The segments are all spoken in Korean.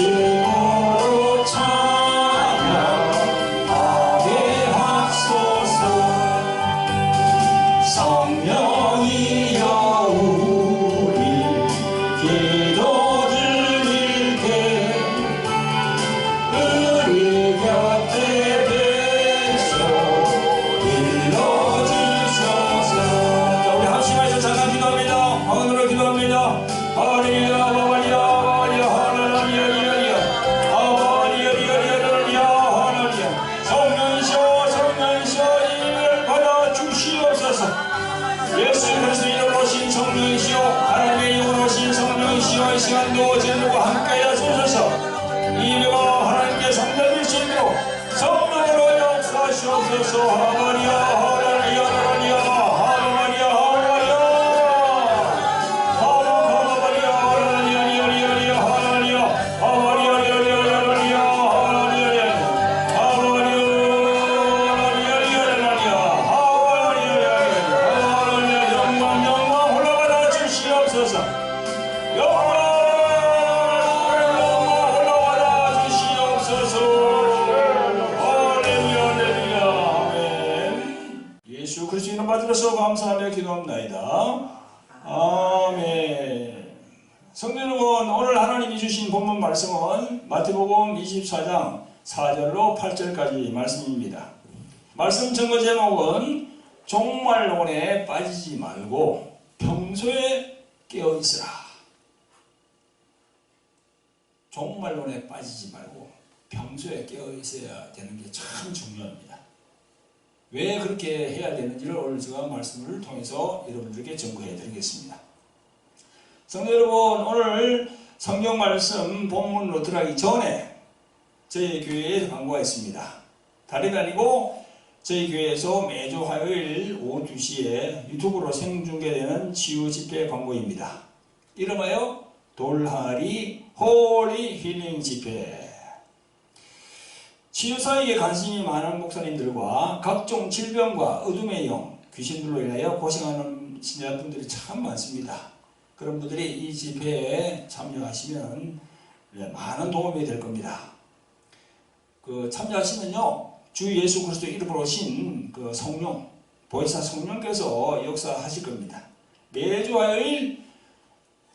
주로 찬양하게 하소서. 성령이여 우리 기도 드릴 때 우리 곁에 계셔 일러주소서. 자, 우리 합심해서 잠깐 기도합니다. 하늘로 기도합니다. 하리야 하리야 하리야 하나님이야 하리야 하나님 성령이시여 성령이시여 이를 받아 주시옵소서. 예수 그리스도 이름으로 오신 성령이시여 하나님의 영으로 오신 성령이시여 이 시간도 제자들과 함께 하소서. 이 예배가 하나님께 성령일 수 있도록 성령으로 역사하시옵소서. 하나님 그리스도 이름 받들어서 감사하며 기도합나이다. 아멘. 성도 여러분, 오늘 하나님이 주신 본문 말씀은 마태복음 24장 4절로 8절까지 말씀입니다. 말씀 전거 제목은 종말론에 빠지지 말고 평소에 깨어있으라. 종말론에 빠지지 말고 평소에 깨어있어야 되는 게 참 중요합니다. 왜 그렇게 해야 되는지를 오늘 제가 말씀을 통해서 여러분들에게 전거해 드리겠습니다. 성도 여러분, 오늘 성경 말씀 본문으로 들어가기 전에 저희 교회에 광고가 있습니다. 다른 게 아니고 저희 교회에서 매주 화요일 오후 2시에 유튜브로 생중계되는 치유 집회 광고입니다. 이름하여 돌하리 홀리 힐링 집회. 치유사역에 관심이 많은 목사님들과 각종 질병과 어둠의 영, 귀신들로 인하여 고생하는 신자분들이 참 많습니다. 그런 분들이 이 집회에 참여하시면 많은 도움이 될 겁니다. 참여하시면요, 주 예수 그리스도 이름으로 오신 그 성령, 보혜사 성령께서 역사하실 겁니다. 매주 화요일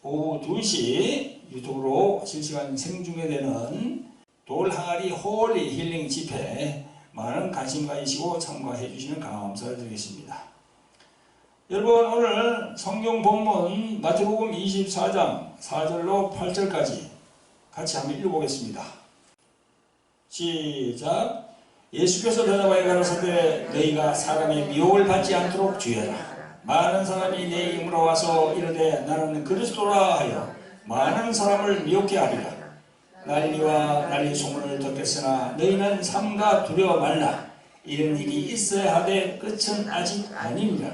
오후 2시 유튜브로 실시간 생중계되는 돌하리 홀리 힐링 집회 많은 관심 가지시고 참가해 주시면 감사를 드리겠습니다. 여러분, 오늘 성경 본문 마태복음 24장 4절로 8절까지 같이 한번 읽어보겠습니다. 시작. 예수께서 대답하여 가라사대 너희가 사람의 미혹을 받지 않도록 주의하라. 많은 사람이 내 이름으로 와서 이르되 나는 그리스도라 하여 많은 사람을 미혹해 하리라. 난리와 난리 소문을 듣겠으나 너희는 삼가 두려워 말라. 이런 일이 있어야 하되 끝은 아직 아닙니다.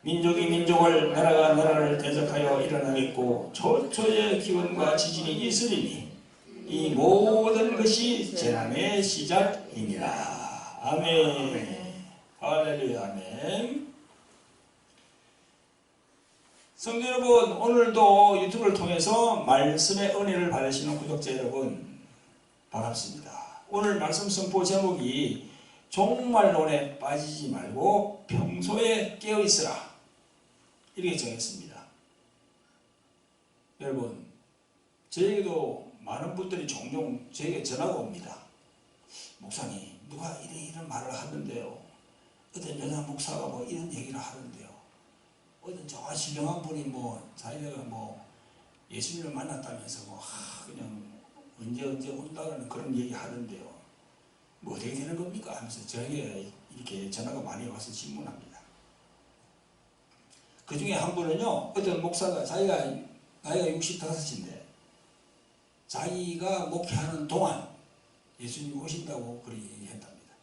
민족이 민족을 나라가 나라를 대적하여 일어나겠고 초초의 기운과 지진이 있으리니 이 모든 것이 재난의 시작이니라. 아멘. 할렐루야. 아멘. 성도 여러분, 오늘도 유튜브를 통해서 말씀의 은혜를 받으시는 구독자 여러분 반갑습니다. 오늘 말씀 선포 제목이 종말론에 빠지지 말고 평소에 깨어있으라 이렇게 정했습니다. 여러분, 저에게도 많은 분들이 종종 저에게 전화가 옵니다. 목사님, 누가 이런 말을 하던데요. 어떤 여자 목사가 뭐 이런 얘기를 하던데요. 어떤 저와 신령한 분이 자기가 예수님을 만났다면서 그냥 언제 온다는 그런 얘기 하던데요. 어떻게 되는 겁니까? 하면서 저에게 이렇게 전화가 많이 와서 질문합니다. 그 중에 한 분은요, 어떤 목사가 자기가 나이가 65인데 자기가 목회하는 동안 예수님이 오신다고 그렇게 얘기했답니다.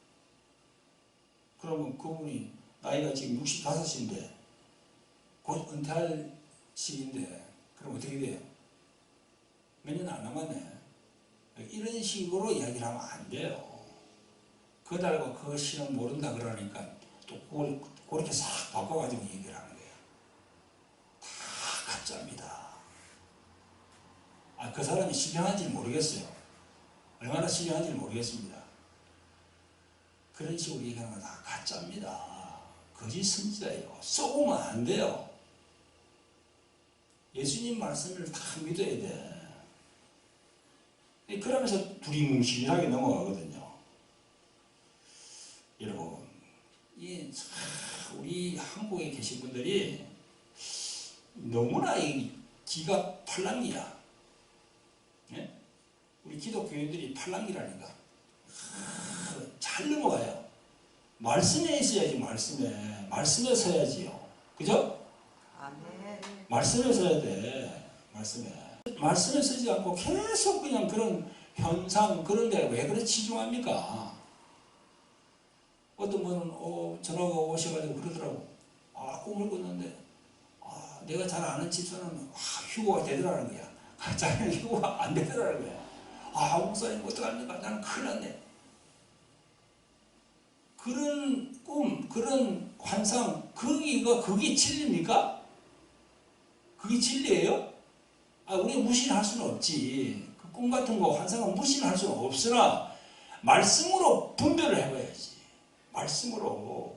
그러면 그분이 나이가 지금 65인데 곧 은퇴할 시기인데 그럼 어떻게 돼요? 몇 년 안 남았네. 이런 식으로 이야기를 하면 안 돼요. 그달과 그 신은 모른다 그러니까 또 그렇게 싹 바꿔가지고 얘기를 하는 거예요. 다 가짜입니다. 그 사람이 신령한지는 모르겠어요. 얼마나 신령한지 모르겠습니다. 그런 식으로 얘기하는 건 다 가짜입니다. 거짓 선지자예요. 쏘면 안 돼요. 예수님 말씀을 다 믿어야 돼. 그러면서 두리뭉실하게 넘어가거든요. 여러분, 우리 한국에 계신 분들이 너무나 기가 팔랑기야. 네? 우리 기독교인들이 팔랑기라니까. 잘 넘어가요. 말씀에 있어야지, 말씀에 서야지요. 그죠? 아멘. 말씀에 서야 돼. 말씀에 서지 않고 계속 그냥 그런 현상, 그런 데 왜 그래 치중합니까? 어떤 분은 전화가 오셔가지고 그러더라고. 꿈을 꿨는데 내가 잘 아는 집사는 휴고가 되더라는 거야. 자기는 휴고가 안 되더라는 거야. 목사님 어떡합니까? 나는 큰일 났네. 그런 꿈, 그런 환상, 그게 진리입니까? 그게 진리예요? 우리가 무시를 할 수는 없지. 그 꿈 같은 거, 환상은 무시를 할 수는 없으나 말씀으로 분별을 해봐야지. 말씀으로.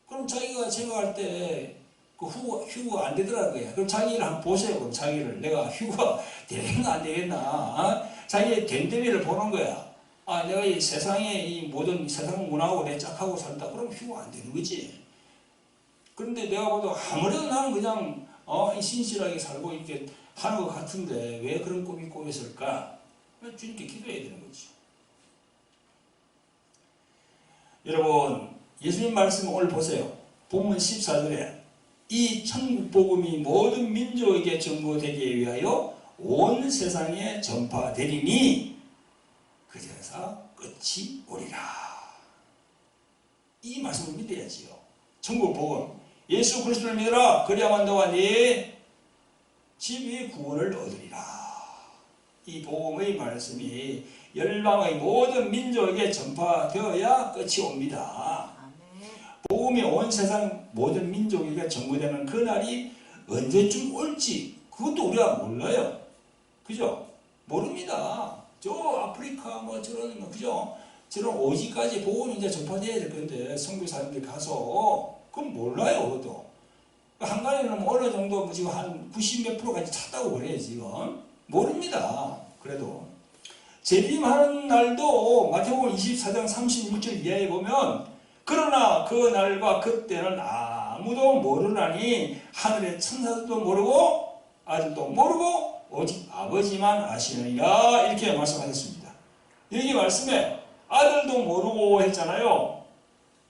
그럼 자기가 생각할 때 그 휴고가 안 되더라고요. 그럼 자기를 한번 보세요. 그럼 자기를. 내가 휴고가 되겠나 안 되겠나. 자기의 됨됨이를 보는 거야. 내가 이 세상에 이 모든 세상 문화하고 내 짝하고 산다. 그럼 휴고가 안 되는 거지. 그런데 내가 봐도 아무래도 나는 그냥 신실하게 살고 이렇게 하는 것 같은데 왜 그런 꿈이 꾸였을까? 주님께 기도해야 되는 거죠. 여러분, 예수님 말씀 오늘 보세요. 본문 14절에 이 천국 복음이 모든 민족에게 전보되기 위하여 온 세상에 전파되리니 그제서 끝이 오리라. 이 말씀을 믿어야지요. 천국 복음, 예수 그리스도를 믿어라. 그리하면 너와 네 집이 구원을 얻으리라. 이 복음의 말씀이 열방의 모든 민족에게 전파되어야 끝이 옵니다. 복음이 온 세상 모든 민족에게 전부되는 그날이 언제쯤 올지 그것도 우리가 몰라요. 그죠? 모릅니다. 저 아프리카 그죠? 저런 오지까지 복음이 이제 전파돼야 될 건데 선교사님들 가서 그건 몰라요. 그것도 한간에는 어느 정도 지금 한 90몇 프로까지 찼다고 그래요. 지금 모릅니다. 그래도 재림하는 날도 마태복음 24장 36절 이하에 보면 그러나 그 날과 그때는 아무도 모르나니 하늘의 천사들도 모르고 아들도 모르고 오직 아버지만 아시느니라. 이렇게 말씀하셨습니다. 여기 말씀에 아들도 모르고 했잖아요.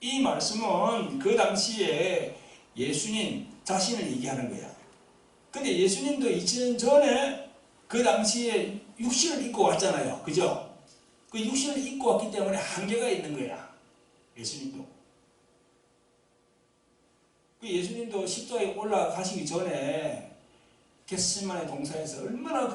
이 말씀은 그 당시에 예수님 자신을 얘기하는 거야. 근데 예수님도 2000년 전에 그 당시에 육신을 입고 왔잖아요. 그죠? 그 육신을 입고 왔기 때문에 한계가 있는 거야. 예수님도. 그 예수님도 십자가에 올라가시기 전에 겟세마네 동산에서 얼마나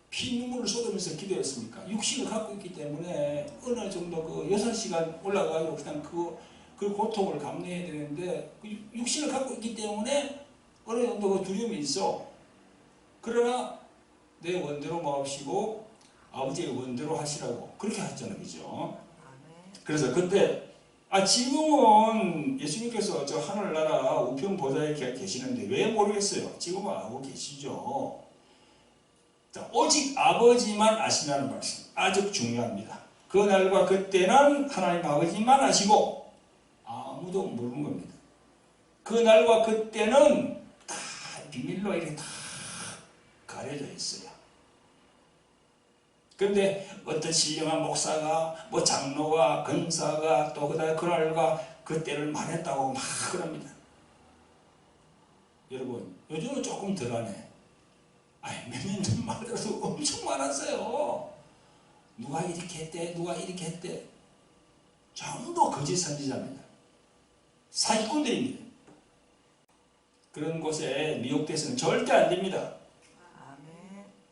피눈물을 쏟으면서 기도했습니까? 육신을 갖고 있기 때문에 어느 정도 6시간 올라가고 그냥 그 고통을 감내해야 되는데 육신을 갖고 있기 때문에 어느 정도 두려움이 있어. 그러나 내 원대로 마옵시고 아버지의 원대로 하시라고 그렇게 하셨잖아요. 그죠? 그래서 그때 지금은 예수님께서 저 하늘나라 우편 보좌에 계시는데 왜 모르겠어요? 지금은 알고 계시죠. 자, 오직 아버지만 아신다는 말씀 아주 중요합니다. 그 날과 그때는 하나님 아버지만 아시고 아무도 모르는 겁니다. 그 날과 그때는 다 비밀로 이렇게 다 가려져 있어요. 그런데 어떤 신령한 목사가 장로가 권사가 또 그날과 그때를 말했다고 막 그럽니다. 여러분 요즘은 조금 덜하네. 몇 년 전만 하더라도 엄청 많았어요. 누가 이렇게 했대 누가 이렇게 했대. 전부 거짓 선지자입니다. 사기꾼들입니다. 그런 곳에 미혹돼서는 절대 안 됩니다.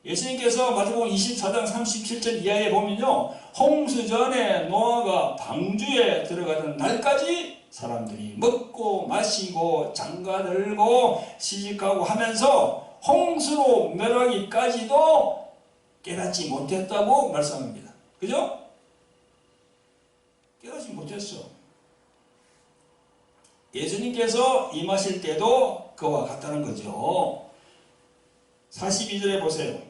예수님께서 마태복음 24장 37절 이하에 보면요. 홍수 전에 노아가 방주에 들어가던 날까지 사람들이 먹고 마시고 장가들고 시집가고 하면서 홍수로 멸하기까지도 깨닫지 못했다고 말씀합니다. 그죠? 깨닫지 못했어. 예수님께서 임하실 때도 그와 같다는 거죠. 42절에 보세요.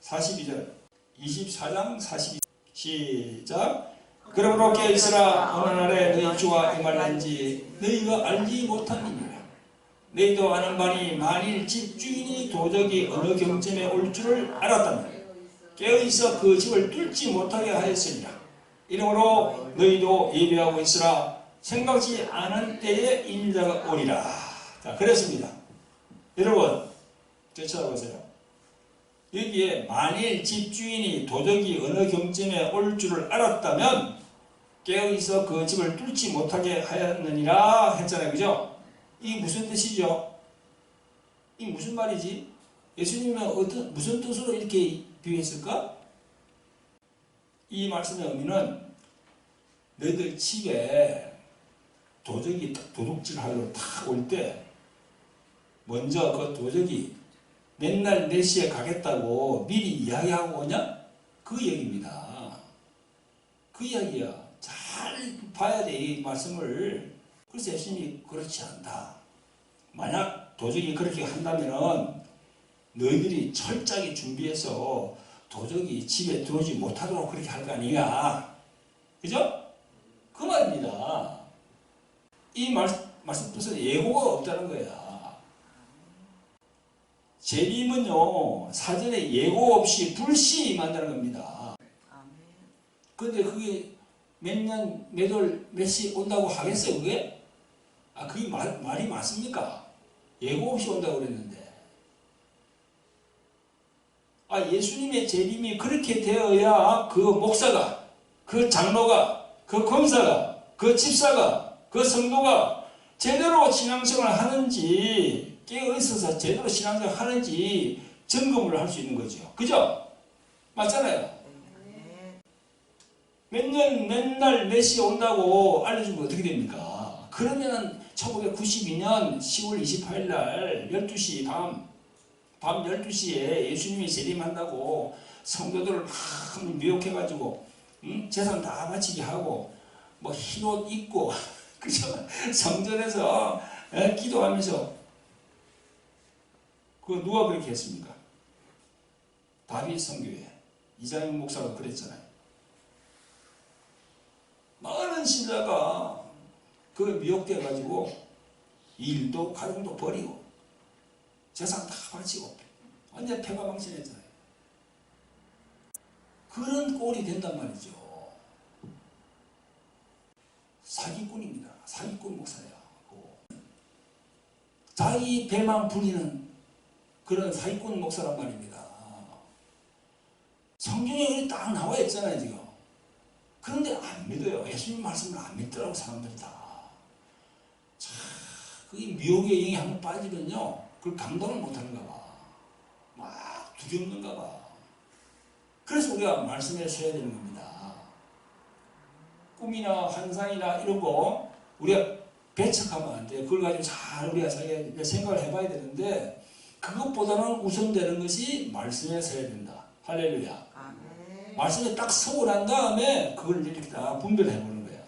42절 24장 42 시작. 그러므로 깨어있으라. 어느 날에 너희 주와 임할는지 너희가 알지 못하느니라. 너희도 아는 바니 만일 집주인이 도적이 어느 경점에 올 줄을 알았다면 깨어있어 그 집을 뚫지 못하게 하였으니라. 이러므로 너희도 예비하고 있으라. 생각지 않은 때에 인자가 오리라. 자, 그랬습니다. 여러분, 저 쳐다보세요. 여기에 만일 집주인이 도적이 어느 경점에 올 줄을 알았다면 깨어있어 그 집을 뚫지 못하게 하였느니라 했잖아요. 그죠? 이게 무슨 뜻이죠? 이게 무슨 말이지? 예수님은 무슨 뜻으로 이렇게 비유했을까? 이 말씀의 의미는 너희들 집에 도적이 도둑질하러 탁 올 때 먼저 그 도적이 맨날 몇 시에 가겠다고 미리 이야기하고 오냐? 그 얘기입니다. 그 이야기야. 잘 봐야 돼, 이 말씀을. 그래서 예수님이 그렇지 않다. 만약 도적이 그렇게 한다면은 너희들이 철저하게 준비해서 도적이 집에 들어오지 못하도록 그렇게 할 거 아니냐. 그죠? 그 말입니다. 이 말씀 뜻은 예고가 없다는 거야. 재림은요, 사전에 예고 없이 불시 임한다는 겁니다. 근데 그게 몇 년, 몇 월, 몇 시 온다고 하겠어요, 그게? 아, 그게 말이 맞습니까? 예고 없이 온다고 그랬는데. 아, 예수님의 재림이 그렇게 되어야 그 목사가, 그 장로가, 그 검사가, 그 집사가, 그 성도가 제대로 신앙생활을 하는지, 깨어있어서 제대로 신앙생활을 하는지 점검을 할 수 있는 거죠. 그죠? 맞잖아요. 몇 년, 맨날 몇 시에 온다고 알려주면 어떻게 됩니까? 그러면 1992년 10월 28일 날 12시 밤 12시에 예수님이 재림한다고 성도들을 막 미혹해가지고 재산 다 바치게 하고 뭐 흰옷 입고 그죠? 성전에서 기도하면서 그 누가 그렇게 했습니까? 다윗 성교회 이장윤 목사가 그랬잖아요. 많은 신자가 그게 미혹돼가지고 일도 가정도 버리고 재산 다 바치고 완전 패가망신했잖아요. 그런 꼴이 된단 말이죠. 사기꾼입니다. 사기꾼 목사야. 자기 배만 부리는 그런 사기꾼 목사란 말입니다. 성경에 딱 나와 있잖아요, 지금. 그런데 안 믿어요. 예수님 말씀을 안 믿더라고, 사람들 다. 참, 그게 미혹의 영에 한번 빠지면요, 그걸 감당을 못하는가 봐. 막 두렵는가 봐. 그래서 우리가 말씀에 서야 되는 겁니다. 꿈이나 환상이나 이런 거 우리가 배척하면 안 돼요. 그걸 가지고 잘 우리가 생각을 해봐야 되는데 그것보다는 우선되는 것이 말씀에 서야 된다. 할렐루야. 말씀에 딱 서고 난 다음에 그걸 이렇게 다 분별해 보는 거예요.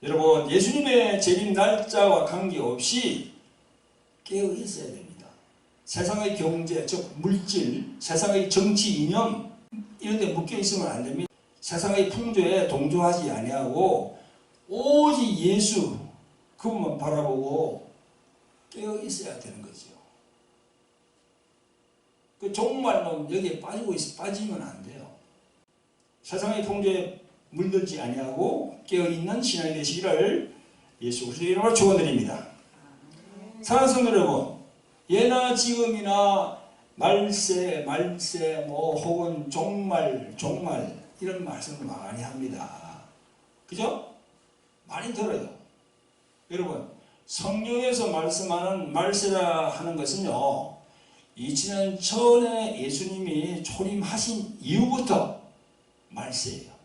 여러분, 예수님의 재림 날짜와 관계없이 깨어 있어야 됩니다. 세상의 경제, 즉 물질, 세상의 정치 이념 이런 데 묶여 있으면 안 됩니다. 세상의 풍조에 동조하지 아니하고 오직 예수 그분만 바라보고 깨어 있어야 되는 거죠. 그 종말론 여기에 빠지면 안 돼요. 세상의 풍조에 물들지 아니하고 깨어있는 신앙이 되시기를 예수 그리스도의 이름으로 축원드립니다. 사랑하는 성도 여러분, 예나 지금이나 말세 뭐 혹은 종말 이런 말씀을 많이 합니다. 그죠? 많이 들어요. 여러분, 성경에서 말씀하는 말세라 하는 것은요, 2000년 전에 예수님이 초림하신 이후부터 말세예요.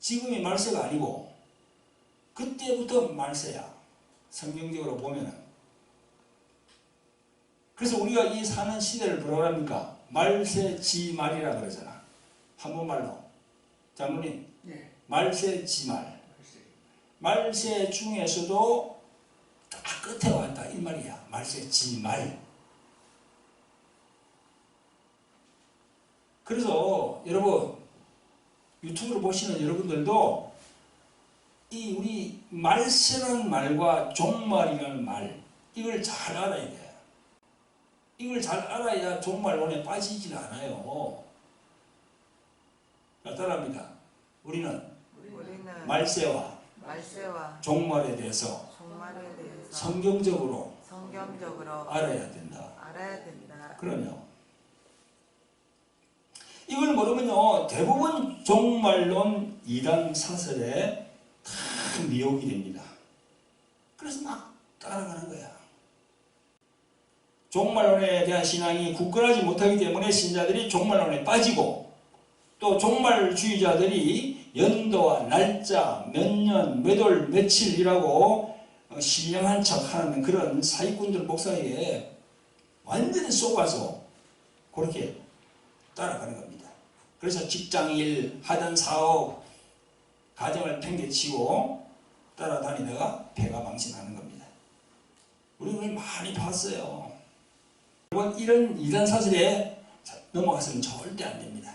지금이 말세가 아니고 그때부터 말세야. 성경적으로 보면은. 그래서 우리가 이 사는 시대를 뭐라고 합니까? 말세지말이라 그러잖아. 한국말로. 장로님, 네. 말세지말. 말세 중에서도 다 끝에 왔다 이 말이야. 말세지말. 그래서 여러분 유튜브를 보시는 여러분들도 이 우리 말세라는 말과 종말이라는 말 이걸 잘 알아야 돼. 이걸 잘 알아야 종말론에 빠지질 않아요. 따라합니다. 우리는 말세와 종말에 대해서 성경적으로 알아야 된다. 그러면 이걸 모르면요 대부분 종말론 이단 사설에 다 미혹이 됩니다. 그래서 막 따라가는 거야. 종말론에 대한 신앙이 굳건하지 못하기 때문에 신자들이 종말론에 빠지고 또 종말주의자들이 연도와 날짜, 몇 년, 몇 월, 며칠이라고 신령한 척하는 그런 사기꾼들 목사에 완전히 속아서 그렇게 따라가는 겁니다. 그래서 직장일, 하던 사업, 가정을 팽개치고 따라다니다가 배가 망신하는 겁니다. 우리는 많이 봤어요. 여러분 이런 이단 사슬에 넘어가서는 절대 안 됩니다.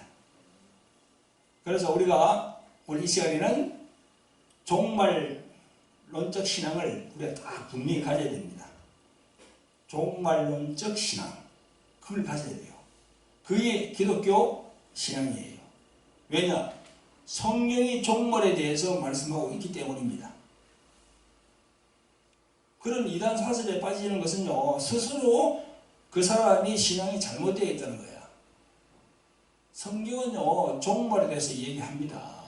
그래서 우리가 오늘 이 시간에는 종말론적 신앙을 우리가 다 분명히 가져야 됩니다. 종말론적 신앙 그걸 가져야 돼요. 그게 기독교 신앙이에요. 왜냐? 성경이 종말에 대해서 말씀하고 있기 때문입니다. 그런 이단 사슬에 빠지는 것은요 스스로 그 사람이 신앙이 잘못되어 있다는 거야. 성경은요 종말에 대해서 얘기합니다.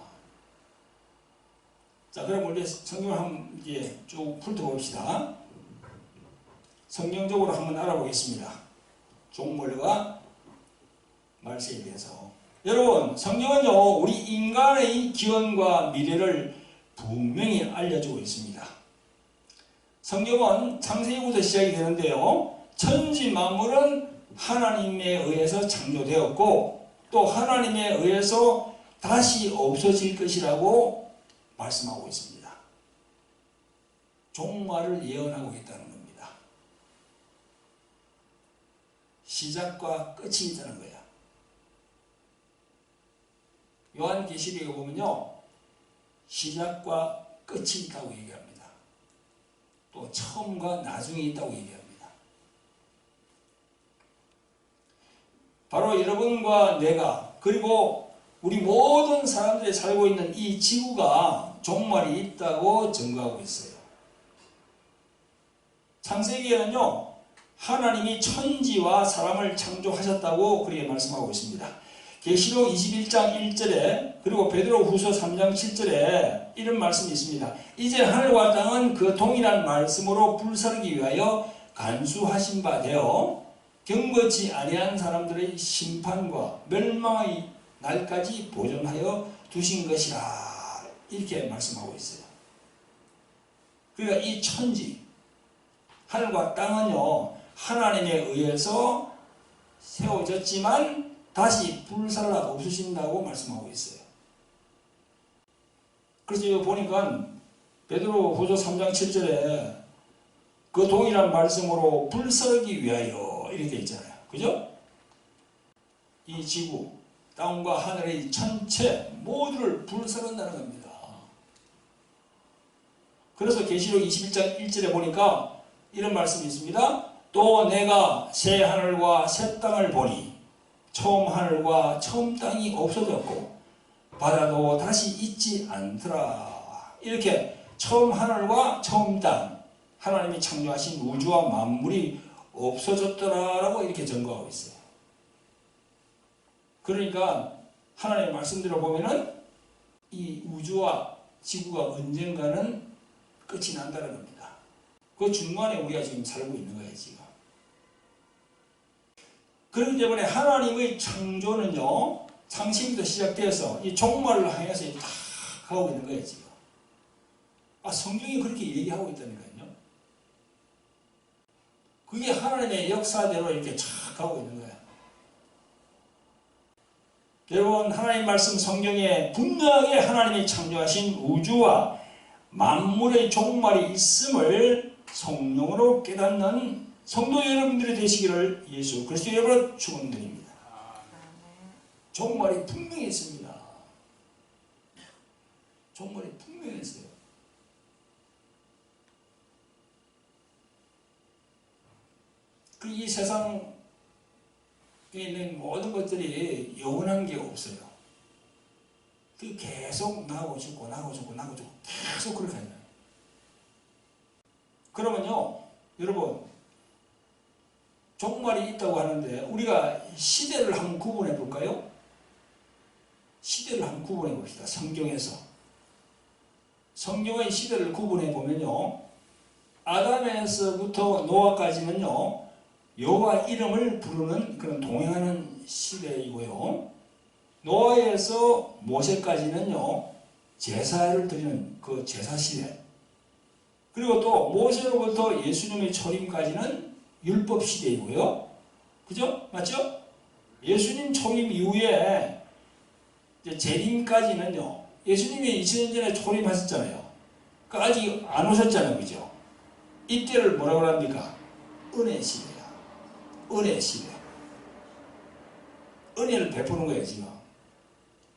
자, 그럼 우리 성경을 한번 이제 쭉 훑어봅시다. 성경적으로 한번 알아보겠습니다. 종말과 말세에 대해서. 여러분, 성경은요 우리 인간의 기원과 미래를 분명히 알려주고 있습니다. 성경은 창세기부터 시작이 되는데요. 천지 만물은 하나님에 의해서 창조되었고 또 하나님에 의해서 다시 없어질 것이라고 말씀하고 있습니다. 종말을 예언하고 있다는 겁니다. 시작과 끝이 있다는 거야. 요한계시록에 보면요. 시작과 끝이 있다고 얘기합니다. 또 처음과 나중에 있다고 얘기합니다. 바로 여러분과 내가 그리고 우리 모든 사람들이 살고 있는 이 지구가 종말이 있다고 증거하고 있어요. 창세기에는요. 하나님이 천지와 사람을 창조하셨다고 그렇게 말씀하고 있습니다. 계시록 21장 1절에 그리고 베드로후서 3장 7절에 이런 말씀이 있습니다. 이제 하늘과 땅은 그 동일한 말씀으로 불사르기 위하여 간수하신 바 되어 경거치 아니한 사람들의 심판과 멸망의 날까지 보존하여 두신 것이라 이렇게 말씀하고 있어요. 그러니까 이 천지 하늘과 땅은요 하나님에 의해서 세워졌지만 다시 불살라 없으신다고 말씀하고 있어요. 그래서 이거 보니까 베드로후서 3장 7절에 그 동일한 말씀으로 불사르기 위하여 이렇게 되어 있잖아요. 그죠? 이 지구, 땅과 하늘의 전체 모두를 불사른다는 겁니다. 그래서 계시록 21장 1절에 보니까 이런 말씀이 있습니다. 또 내가 새 하늘과 새 땅을 보니 처음 하늘과 처음 땅이 없어졌고 바다도 다시 있지 않더라. 이렇게 처음 하늘과 처음 땅 하나님이 창조하신 우주와 만물이 없어졌더라라고 이렇게 증거하고 있어요. 그러니까 하나님의 말씀대로 보면은 이 우주와 지구가 언젠가는 끝이 난다는 겁니다. 그 중간에 우리가 지금 살고 있는 거예요, 지금. 그렇기 때문에 하나님의 창조는요, 창세기부터 시작돼서 이 종말을 향해서 다 가고 있는 거예요, 지금. 성경이 그렇게 얘기하고 있다니까요. 그게 하나님의 역사대로 이렇게 쫙 가고 있는 거야. 여러분, 하나님 말씀 성경에 분명하게 하나님이 창조하신 우주와 만물의 종말이 있음을 성령으로 깨닫는 성도 여러분들이 되시기를 예수 그리스도의 이름으로 축원드립니다. 종말이 분명히 있습니다. 종말이 분명히 있어요. 이 세상에 있는 모든 것들이 영원한 게 없어요. 계속 나고 죽고 나고 죽고 나고 죽고 계속 그렇게 하잖아요. 그러면요, 여러분, 종말이 있다고 하는데 우리가 시대를 한번 구분해 볼까요? 시대를 한번 구분해 봅시다. 성경에서. 성경의 시대를 구분해 보면요, 아담에서부터 노아까지는요, 여호와 이름을 부르는 그런 동행하는 시대이고요, 노아에서 모세까지는요, 제사를 드리는 그 제사 시대, 그리고 또 모세로부터 예수님의 초림까지는 율법 시대이고요, 그죠? 맞죠? 예수님 초림 이후에 이제 재림까지는요, 예수님이 2000년 전에 초림하셨잖아요. 그러니까 아직 안 오셨잖아요, 그죠? 이때를 뭐라고 합니까? 은혜 시대야. 은혜 시대. 은혜를 베푸는 거예요, 지금.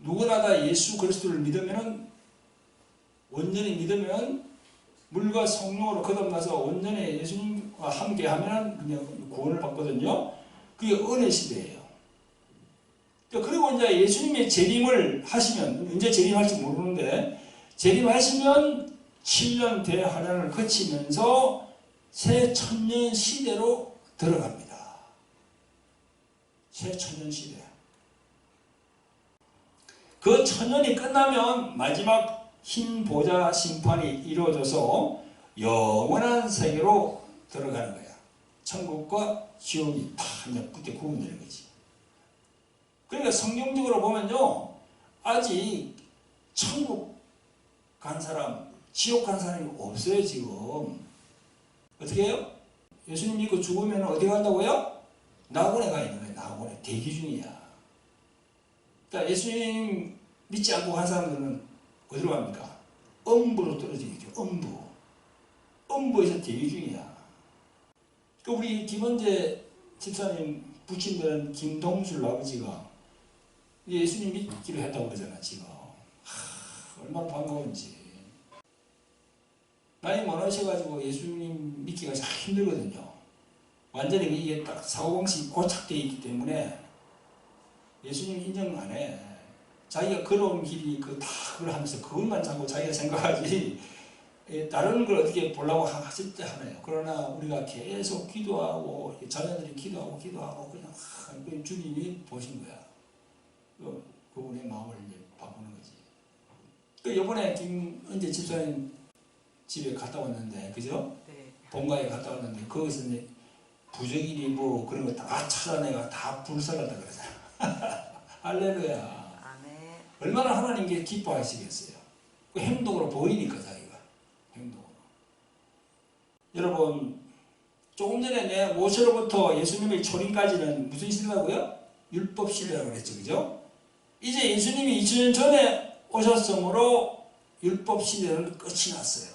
누구나 다 예수 그리스도를 믿으면, 온전히 믿으면, 물과 성령으로 거듭나서 온전히 예수님과 함께 하면 그냥 구원을 받거든요. 그게 은혜 시대예요. 그리고 이제 예수님이 재림을 하시면, 이제 재림할지 모르는데, 재림하시면 7년 대환란을 거치면서 새 천년 시대로 들어갑니다. 새 천년 시대. 그 천년이 끝나면 마지막 흰 보좌 심판이 이루어져서 영원한 세계로 들어가는 거야. 천국과 지옥이 다 이제 그때 구분되는 거지. 그러니까 성경적으로 보면요, 아직 천국 간 사람, 지옥 간 사람이 없어요, 지금. 어떻게 해요? 예수님 믿고 죽으면 어디 간다고요? 낙원에 가 있는 거예요, 낙원에. 대기 중이야. 그러니까 예수님 믿지 않고 간 사람들은 어디로 갑니까? 음부로 떨어지겠죠, 음부. 음부에서 대기 중이야. 그러니까 우리 김원재 집사님 부친들은 김동술 아버지가 예수님 믿기로 했다고 그러잖아, 지금. 얼마나 반가운지. 나이 많으셔가지고 예수님 믿기가 참 힘들거든요. 완전히 이게 딱 사고방식이 고착되어 있기 때문에 예수님 인정 안 해. 자기가 걸어온 길이 다 그걸 하면서 그것만 자꾸 자기가 생각하지, 다른 걸 어떻게 보려고 하실 때 하네요. 그러나 우리가 계속 기도하고, 자녀들이 기도하고 그냥 주님이 보신 거야. 그분의 마음을 이제 바꾸는 거지. 이번에 김은재 집사님 집에 갔다 왔는데, 그죠? 네. 본가에 갔다 왔는데, 거기서 이제 부정인이 뭐 그런 거 다 찾아내가 다 불살랐다 그러잖아. 할렐루야. 아멘. 얼마나 하나님께 기뻐하시겠어요. 그 행동으로 보이니까, 자기가. 행동으로. 여러분, 조금 전에 내 모세로부터 예수님의 초림까지는 무슨 시대라고요? 율법 시대라고 그랬죠, 그죠? 이제 예수님이 2000년 전에 오셨으므로 율법 시대는 끝이 났어요.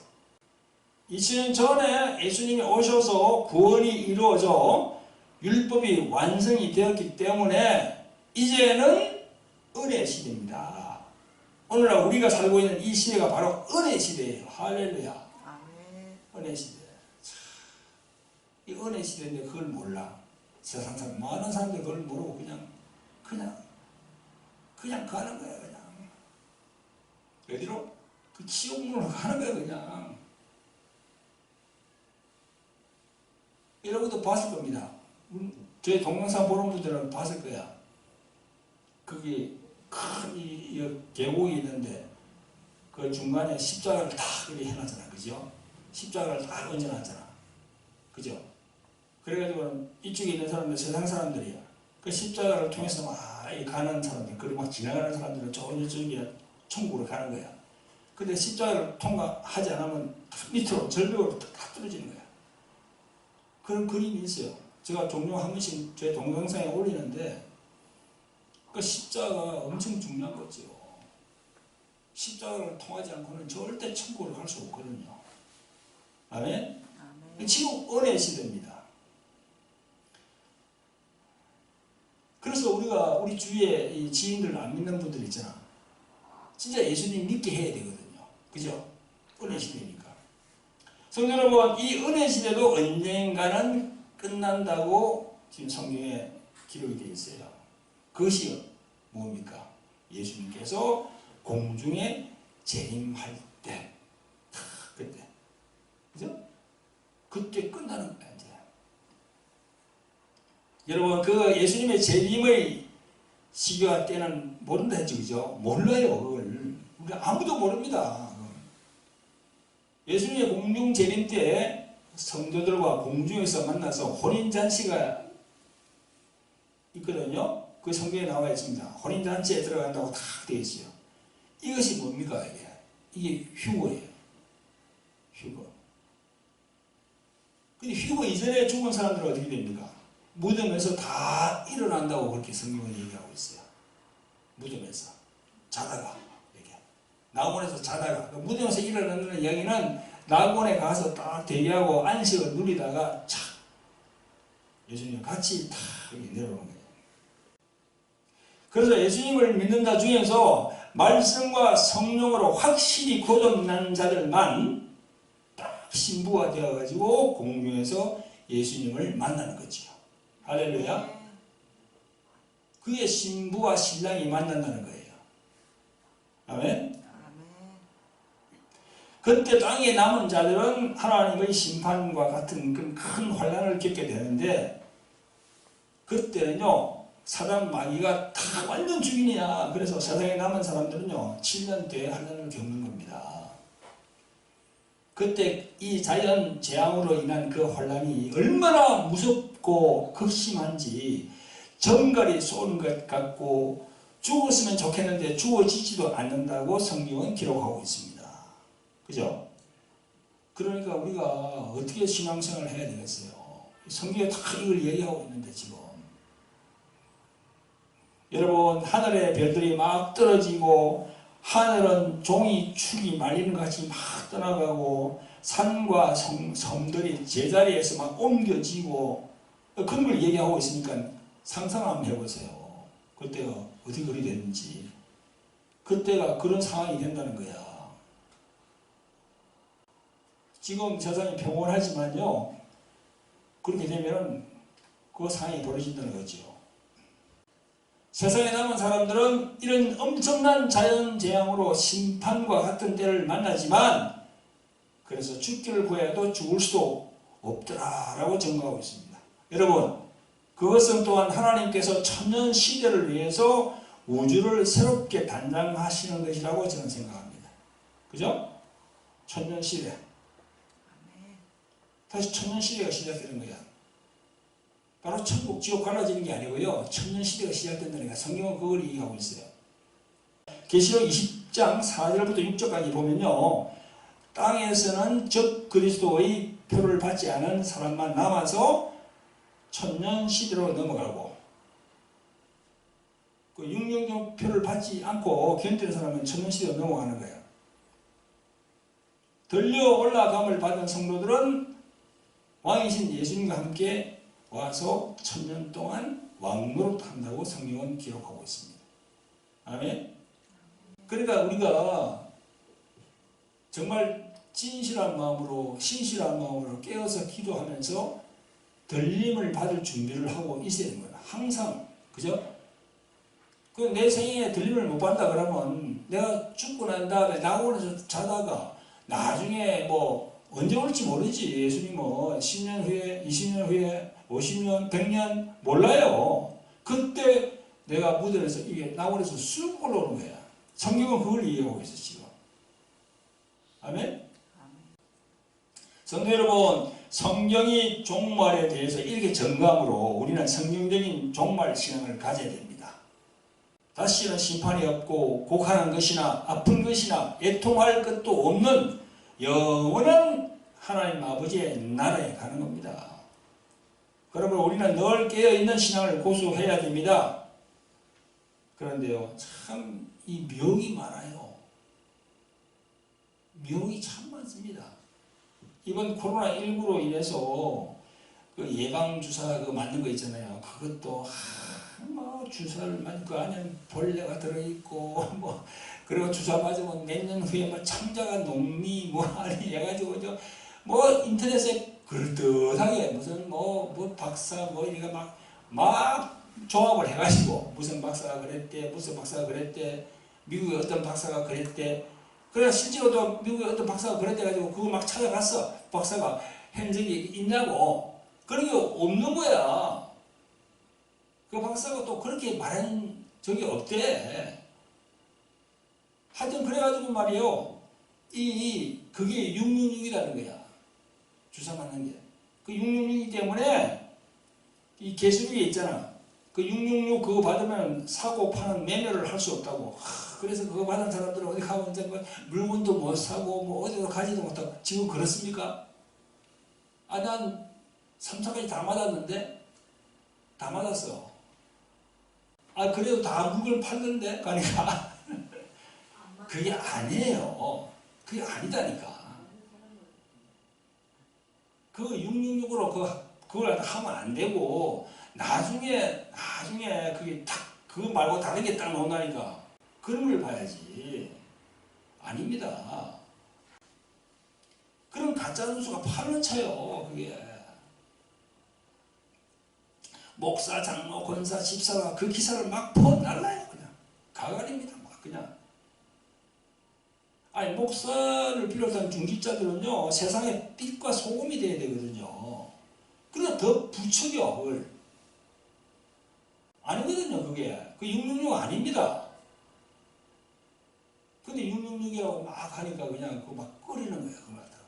2000년 전에 예수님이 오셔서 구원이 이루어져 율법이 완성이 되었기 때문에 이제는 은혜 시대입니다. 오늘날 우리가 살고 있는 이 시대가 바로 은혜 시대예요. 할렐루야. 아멘. 은혜 시대. 이 은혜 시대인데 그걸 몰라. 세상 사람, 많은 사람들이 그걸 모르고 그냥 가는 거야, 그냥. 어디로? 그 지옥문으로 가는 거야, 그냥. 여러분도 봤을 겁니다. 저희 동영상 보는 분들은 봤을 거야. 거기 큰 계곡이 있는데 그 중간에 십자가를 다 그렇게 해놨잖아, 그죠? 십자가를 다 얹어놨잖아, 그죠? 그래가지고 이쪽에 있는 사람들, 세상 사람들이야. 그 십자가를 통해서 막 가는 사람들, 그리고 막 지나가는 사람들은 저기 천국으로 가는 거야. 근데 십자가를 통과하지 않으면 밑으로 절벽으로 다 떨어지는 거야. 그런 그림이 있어요. 제가 종종 한 번씩 제 동영상에 올리는데 그 십자가가 엄청 중요한 거죠. 십자가를 통하지 않고는 절대 천국을 갈 수 없거든요. 아멘? 아멘. 지금 은혜 시대입니다. 그래서 우리가 우리 주위에 이 지인들 안 믿는 분들 있잖아. 진짜 예수님 믿게 해야 되거든요. 그죠? 은혜 시대니까. 성도 여러분, 이 은혜 시대도 언젠가는 끝난다고 지금 성경에 기록이 되어 있어요. 그것이 뭡니까? 예수님께서 공중에 재림할 때, 그때, 그죠? 그때 끝나는 거야, 이제. 여러분, 그 예수님의 재림의 시기와 때는 모른다 했죠, 그죠? 몰라요, 그걸. 우리 아무도 모릅니다. 예수님의 공중 재림 때 성도들과 공중에서 만나서 혼인잔치가 있거든요. 그 성경에 나와 있습니다. 혼인잔치에 들어간다고 다 되어 있어요. 이것이 뭡니까? 이게 휴거예요. 휴거. 근데 휴거 이전에 죽은 사람들은 어떻게 됩니까? 무덤에서 다 일어난다고 그렇게 성경은 얘기하고 있어요. 무덤에서 자다가 이렇게 낙원에서 자다가 무덤에서 일어나는 이야기는 낙원에 가서 딱 대기하고 안식을 누리다가 착 예수님과 같이 탁 내려오는 거예요. 그래서 예수님을 믿는 자 중에서 말씀과 성령으로 확실히 거듭난 자들만 딱 신부가 되어가지고 공중에서 예수님을 만나는 거죠. 할렐루야. 그게 신부와 신랑이 만난다는 거예요. 아멘. 그때 땅에 남은 자들은 하나님의 심판과 같은 큰 환난을 겪게 되는데, 그때는요 사단 마귀가 다 완전 주인이야. 그래서 세상에 남은 사람들은요 7년째 환난을 겪는 겁니다. 그때 이 자연 재앙으로 인한 그 환난이 얼마나 무섭고 극심한지 정갈이 쏘는 것 같고 죽었으면 좋겠는데 죽어지지도 않는다고 성경은 기록하고 있습니다. 그죠? 그러니까 우리가 어떻게 신앙생활을 해야 되겠어요? 성경에 다 이걸 얘기하고 있는데 지금 여러분, 하늘의 별들이 막 떨어지고 하늘은 종이 축이 말리는 것 같이 막 떠나가고 산과 섬들이 제자리에서 막 옮겨지고 그런 걸 얘기하고 있으니까 상상 한번 해보세요. 그때가 어떻게 그리 됐는지. 그때가 그런 상황이 된다는 거야. 지금 세상이 평온하지만요 그렇게 되면 그 상황이 벌어진다는 거죠. 세상에 남은 사람들은 이런 엄청난 자연재앙으로 심판과 같은 때를 만나지만 그래서 죽기를 구해도 죽을 수도 없더라라고 증거하고 있습니다. 여러분, 그것은 또한 하나님께서 천년 시대를 위해서 우주를 새롭게 단장하시는 것이라고 저는 생각합니다. 그죠? 천년 시대. 다시 천년 시대가 시작되는 거야. 바로 천국, 지옥 갈라지는 게 아니고요. 천년 시대가 시작된다니까. 성경은 그걸 얘기하고 있어요. 계시록 20장 4절부터 6절까지 보면요. 땅에서는 적 그리스도의 표를 받지 않은 사람만 남아서 천년 시대로 넘어가고 그 육령령 표를 받지 않고 견디는 사람은 천년 시대로 넘어가는 거예요. 들려 올라감을 받은 성도들은 왕이신 예수님과 함께 와서 천년 동안 왕노릇 한다고 성경은 기록하고 있습니다. 아멘. 그러니까 우리가 정말 진실한 마음으로 신실한 마음으로 깨어서 기도하면서 들림을 받을 준비를 하고 있어야 되는 거예요. 항상. 그죠? 그 내 생에 들림을 못 받는다 그러면 내가 죽고 난 다음에 낙원에서 자다가 나중에 뭐 언제 올지 모르지. 예수님은 10년 후에, 20년 후에, 50년, 100년 몰라요. 그때 내가 무덤에서 이게 낙원에서 쑥 올라오는 거야. 성경은 그걸 이해하고 있어 지금. 아멘? 성도 여러분, 성경이 종말에 대해서 이렇게 정감으로 우리는 성경적인 종말 신앙을 가져야 됩니다. 다시는 심판이 없고 곡하는 것이나 아픈 것이나 애통할 것도 없는 영원한 하나님 아버지의 나라에 가는 겁니다. 그러면 우리는 늘 깨어있는 신앙을 고수해야 됩니다. 그런데요, 참 이 명이 많아요. 명이 참 많습니다. 이번 코로나19로 인해서 그 예방주사 그 맞는 거 있잖아요. 그것도 뭐 주사를 맞고 그 안에 벌레가 들어있고 뭐 그리고 주사 맞으면 몇 년 후에 뭐 창자가 녹니 뭐 아니 해가지고 뭐 인터넷에 그럴듯하게 무슨 뭐 박사 뭐 이리가 막 조합을 해가지고 무슨 박사가 그랬대 무슨 박사가 그랬대 미국의 어떤 박사가 그랬대. 그래 실제로도 미국의 어떤 박사가 그랬대 가지고 그거 막 찾아갔어. 박사가 현적이 있냐고. 그런 게 없는 거야. 그 박사가 또 그렇게 말한 적이 없대. 하여튼 그래가지고 말이요. 그게 666이라는 거야. 주사 맞는 게. 그 666이기 때문에 이 개수력이 있잖아. 그 666 그거 받으면 사고 파는 매매를 할 수 없다고. 그래서 그거 받은 사람들은 어디 가면 이제 뭐 물건도 못 사고 뭐 어디로 가지도 못하고. 지금 그렇습니까? 난 3차까지 다 맞았는데? 다 맞았어. 그래도 다 물건을 팔던데? 그러니까 그게 아니에요. 그게 아니다니까. 그 666으로 그걸 하면 안 되고 나중에 그게 그거 말고 다른 게 딱 나온다니까. 그런 걸 봐야지. 아닙니다. 그런 가짜 뉴스가 팔을 쳐요. 그게. 목사, 장로, 권사, 집사가 그 기사를 막 퍼날라요. 그냥. 가관입니다. 막 그냥. 목사를 비롯한 중직자들은요. 세상에 빛과 소금이 돼야 되거든요. 그러나 더 부추겨 그걸. 아니거든요. 그게. 그 666 아닙니다. 근데 666이라고 막 하니까 그냥 그거 막 꺼리는 거야. 그거 갖다가.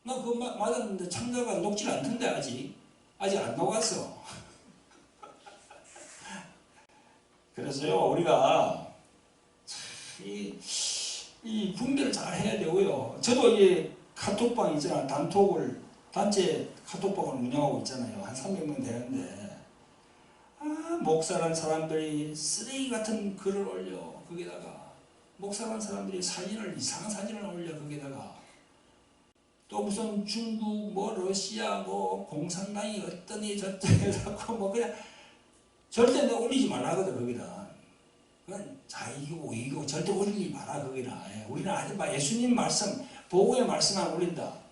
나 그거 맞았는데 창자가 녹질 않던데 아직 안 녹았어. 그래서요 우리가 이 분별을 잘 해야 되고요. 저도 이 카톡방 있잖아. 단체 카톡방을 운영하고 있잖아요. 한 300명 되는데 목사란 사람들이 쓰레기 같은 글을 올려. 거기다가 목사란 사람들이 이상한 사진을 올려. 거기다가 또 무슨 중국 뭐 러시아 뭐 공산당이 어떠니 저쩌니 자꾸 뭐 그냥 절대 내가 올리지 말라거든. 거기다 그건 자이고 절대 올리지 마라. 거기다. 우리는 아직 예수님 말씀 보고의 말씀만 올린다.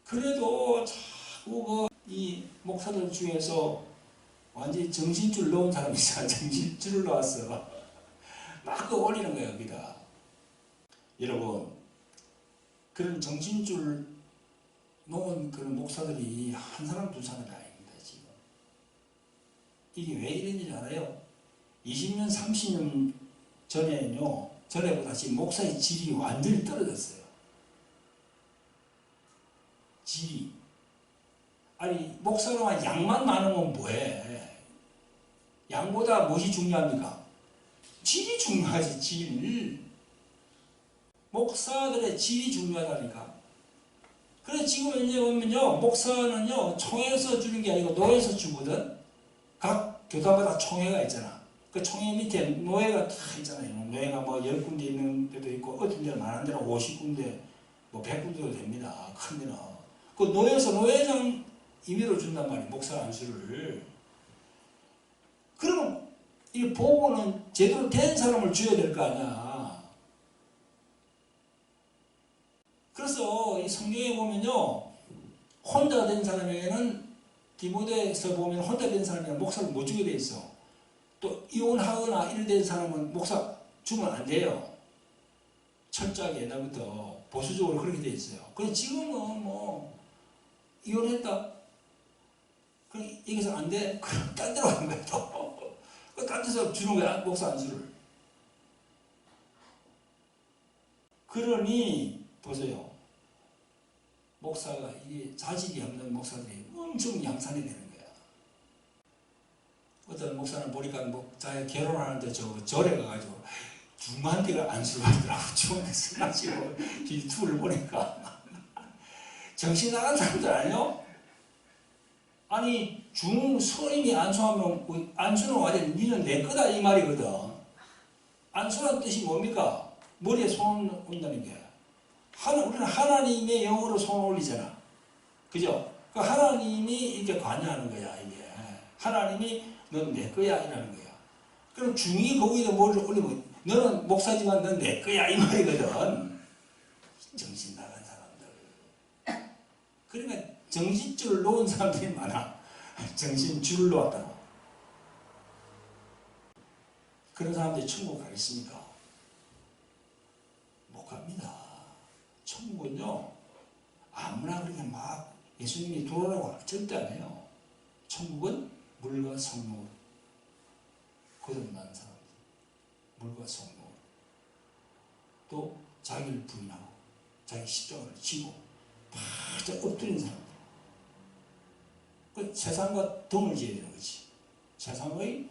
그래도 자꾸 이 목사들 중에서 완전히 정신줄 넣은 사람이 있잖아. 정신줄을 넣었어. 막 그거 올리는 거야. 여기다. 여러분 그런 정신줄 놓은 그런 목사들이 한 사람 두 사람이 아닙니다. 지금 이게 왜 이런지 알아요? 20년 30년 전에보다 지금 목사의 질이 완전히 떨어졌어요. 질이. 목사로만 양만 많으면 뭐해? 양보다 무엇이 중요합니까? 질이 중요하지. 질. 목사들의 질이 중요하다니까. 그래서 지금 이제 보면요, 목사는요, 총회에서 주는 게 아니고 노회에서 주거든. 각 교단마다 총회가 있잖아. 그 총회 밑에 노회가 다 있잖아요. 노회가 뭐 10군데 있는 데도 있고, 어떤 데는 많은 데는 50군데, 뭐 100군데도 됩니다. 큰 데는. 그 노회에서 노회장 임의로 준단 말이에요. 목사 안수를. 그러면 이 보고는 제대로 된 사람을 줘야 될 거 아니야. 그래서 이 성경에 보면요, 혼자 된 사람에게는 디모데에서 보면 혼자 된 사람에게는 목사를 못 주게 돼 있어. 또 이혼하거나 일된 사람은 목사 주면 안 돼요. 철저하게 옛날부터 보수적으로 그렇게 돼 있어요. 그런데 지금은 뭐 이혼했다. 그럼 여기서 안 돼? 그럼 딴 데로 가는 거야 또. 딴 데서 주는 거야 목사 안수를. 그러니 보세요. 목사가 이게 자질이 없는 목사들이 엄청 양산이 되는 거야. 어떤 목사는 보니까 뭐 자기가 결혼하는데 절에 가가지고 중간대가 안수를 하더라고. 중간대 쓰가지고 이 투를 보니까 정신 나간 사람들 아니요? 아니 중서임이 안수하면 안수는 완전 니는 내 거다 이 말이거든. 안수란 뜻이 뭡니까? 머리에 손 온다는 게. 우리는 하나님의 영으로 손을 올리잖아. 그죠? 그 하나님이 이렇게 관여하는 거야, 이게. 하나님이 넌 내 거야, 이라는 거야. 그럼 중이 거기다 머리를 올리면 너는 목사지만 넌 내 거야, 이 말이거든. 정신 나간 사람들. 그러니까 정신줄을 놓은 사람들이 많아. 정신줄을 놓았다고. 그런 사람들이 천국 가겠습니까? 못 갑니다. 천국은요, 아무나 그렇게 막 예수님이 들어오라고 절대 안 해요. 천국은 물과 성령으로 거듭난 사람, 물과 성령으로 또 자기를 부인하고 자기 십자가를 지고 바짝 엎드린 사람들. 그 세상과 동을 지어야 되는 거지. 세상의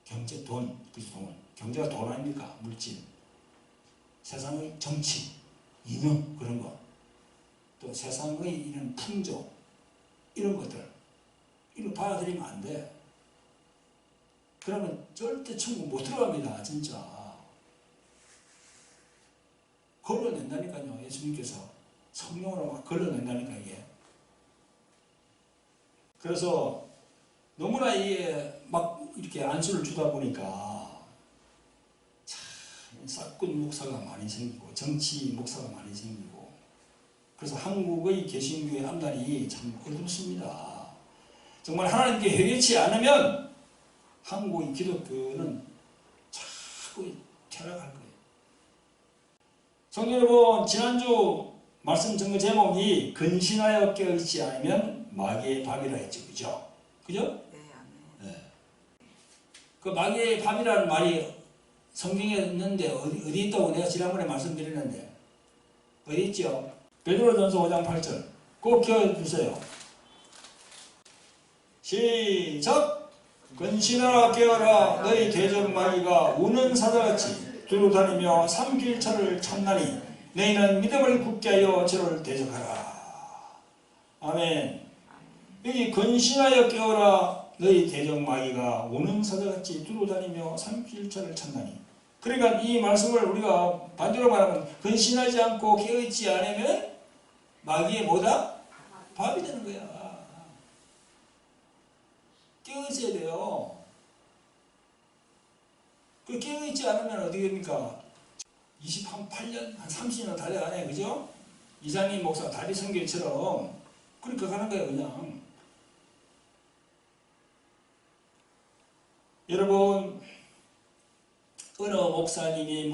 경제, 돈, 그죠? 돈. 경제가 돈 아닙니까? 물질. 세상의 정치, 이념, 그런 거. 또 세상의 이런 풍조, 이런 것들. 이거 받아들이면 안 돼. 그러면 절대 천국 못 들어갑니다, 진짜. 걸러낸다니까요, 예수님께서. 성령으로 막 걸러낸다니까, 이게. 그래서 너무나 이게 막 이렇게 안수를 주다 보니까 참 싹군 목사가 많이 생기고 정치 목사가 많이 생기고 그래서 한국의 개신교의 앞날이 참 어둡습니다. 정말 하나님께 회개치 않으면 한국의 기독교는 자꾸 퇴락할 거예요. 성도 여러분, 지난주 말씀 전거 제목이 근신하여 깨어있지 않으면 마귀의 밥이라 했죠. 그죠? 그죠? 네. 그 마귀의 밥이라는 말이 성경에 있는데 어디 있다고 내가 지난번에 말씀드렸는데 어디 있죠? 베드로전서 5장 8절 꼭 기억해주세요. 시작! 근신하라 깨어라 너희 대적 마귀가 우는 사자같이 두루다니며 삼킬차를 찾나니 너희는 믿음을 굳게 하여 저를 대적하라. 아멘. 여기 근신하여 깨어라 너희 대적 마귀가 오는 사자같이 두루다니며 삼킬차를 찾나니. 그러니까 이 말씀을 우리가 반대로 말하면 근신하지 않고 깨어있지 않으면 마귀의 뭐다? 밥이 되는 거야. 깨어있어야 돼요. 그 깨어있지 않으면 어떻게 됩니까? 28년, 한 30년 달에 가네, 그죠? 이장님 목사 다리 성결처럼 그러니까 가는 거예요, 그냥. 여러분, 어느 목사님이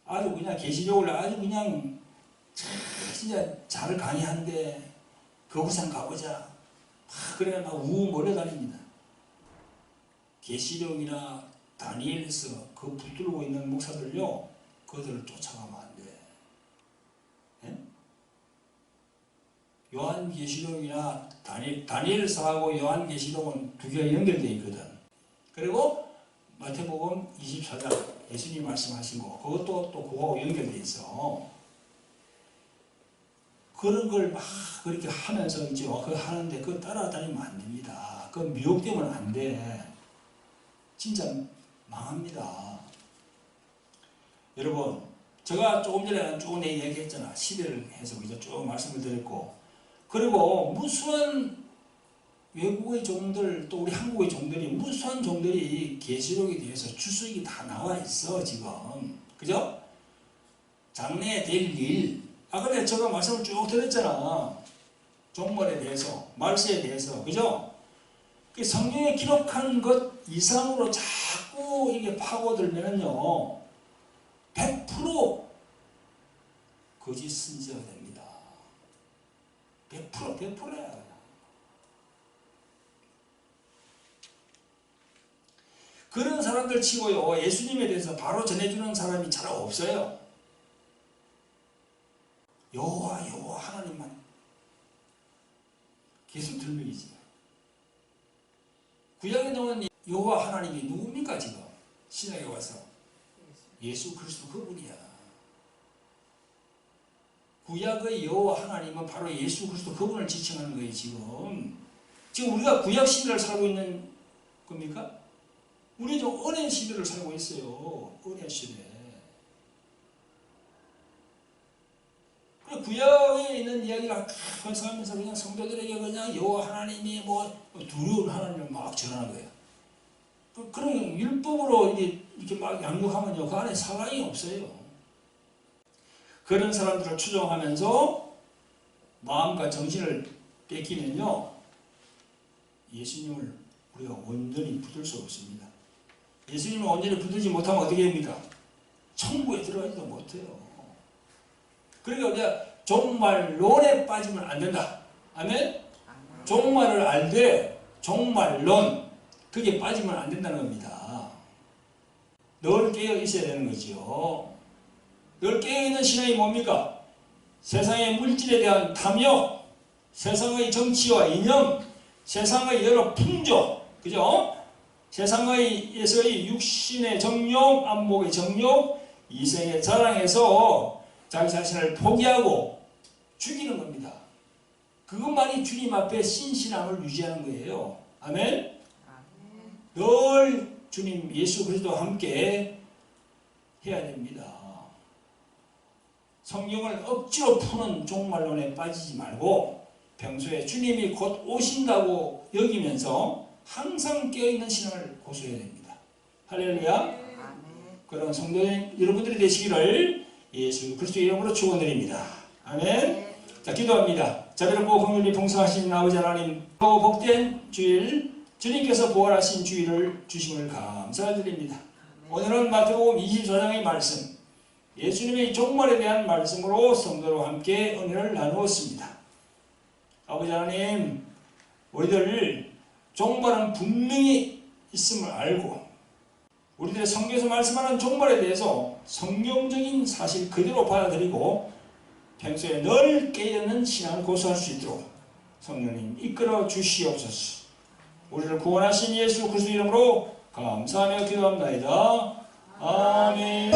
아주 그냥 계시록을 아주 그냥 진짜 잘 강의하는데 거기서 가보자. 그래 막 우우 몰려다닙니다. 계시록이나 다니엘서 그 붙들고 있는 목사들요, 그들을 쫓아가면 안 돼. 예? 요한계시록이나 다니엘서하고 요한계시록은 두 개가 연결되어 있거든. 그리고 마태복음 24장 예수님 말씀하신 거 그것도 또 그거하고 연결되어 있어. 그런 걸 막 그렇게 하면서 있죠. 그거 하는데 그거 따라다니면 안 됩니다. 그거 미혹되면 안 돼. 진짜 망합니다. 여러분, 제가 조금 전에 쭉 얘기했잖아. 시대를 해서 그죠? 쭉 말씀을 드렸고, 그리고 무수한 외국의 종들, 또 우리 한국의 종들이, 무수한 종들이 계시록에 대해서 주석이 다 나와 있어, 지금. 그죠? 장래에 될 일. 근데 제가 말씀을 쭉 드렸잖아. 종말에 대해서, 말세에 대해서. 그죠? 성경에 기록한 것 이상으로 자꾸 이게 파고들면요, 100% 거짓 선지자가 됩니다. 100%야. 그런 사람들 치고요, 예수님에 대해서 바로 전해주는 사람이 잘 없어요. 여호와 하나님만 계속 들먹이지. 구약에 나오는 여호와 하나님이 누굽니까 지금? 신약에 와서 예수 그리스도 그분이야. 구약의 여호와 하나님은 바로 예수 그리스도 그분을 지칭하는 거예요. 지금 우리가 구약 시대를 살고 있는 겁니까? 우리 좀 은혜 시대를 살고 있어요. 은혜 시대. 구약에 있는 이야기를 해석하면서 그냥 성도들에게 그냥 여호와 하나님이 뭐 두려운 하나님을 막 전하는 거예요. 그런 율법으로 이렇게 막 양육하면요, 그 안에 사랑이 없어요. 그런 사람들을 추종하면서 마음과 정신을 뺏기면요, 예수님을 우리가 온전히 붙들 수 없습니다. 예수님을 온전히 붙들지 못하면 어떻게 됩니까? 천국에 들어가지도 못해요. 그러니까 우리가 종말론에 빠지면 안 된다. 아멘? 종말을 알되 종말론, 그게 빠지면 안 된다는 겁니다. 늘 깨어 있어야 되는 거죠. 늘 깨어 있는 신앙이 뭡니까? 세상의 물질에 대한 탐욕, 세상의 정치와 이념, 세상의 여러 풍조, 그죠? 세상에서의 육신의 정욕, 안목의 정욕, 이생의 자랑에서 자기 자신을 포기하고 죽이는 겁니다. 그것만이 주님 앞에 신신함을 유지하는 거예요. 아멘? 늘 주님 예수 그리스도와 함께 해야 됩니다. 성경을 억지로 푸는 종말론에 빠지지 말고 평소에 주님이 곧 오신다고 여기면서 항상 깨어있는 신앙을 고수해야 됩니다. 할렐루야. 그런 성도 여러분들이 되시기를 예수 그리스도의 이름으로 축원드립니다. 아멘. 자, 기도합니다. 자비롭고 긍휼히 풍성하신 아버지 하나님, 복된 주일, 주님께서 부활하신 주일을 주심을 감사드립니다. 오늘은 마태복음 24장의 말씀, 예수님의 종말에 대한 말씀으로 성도와 함께 은혜를 나누었습니다. 아버지 하나님, 우리들 종말은 분명히 있음을 알고 우리들의 성경에서 말씀하는 종말에 대해서 성경적인 사실 그대로 받아들이고 평소에 늘 깨어있는 신앙을 고수할 수 있도록 성령님 이끌어 주시옵소서. 우리를 구원하신 예수 그리스도 이름으로 감사하며 기도합니다. 아멘.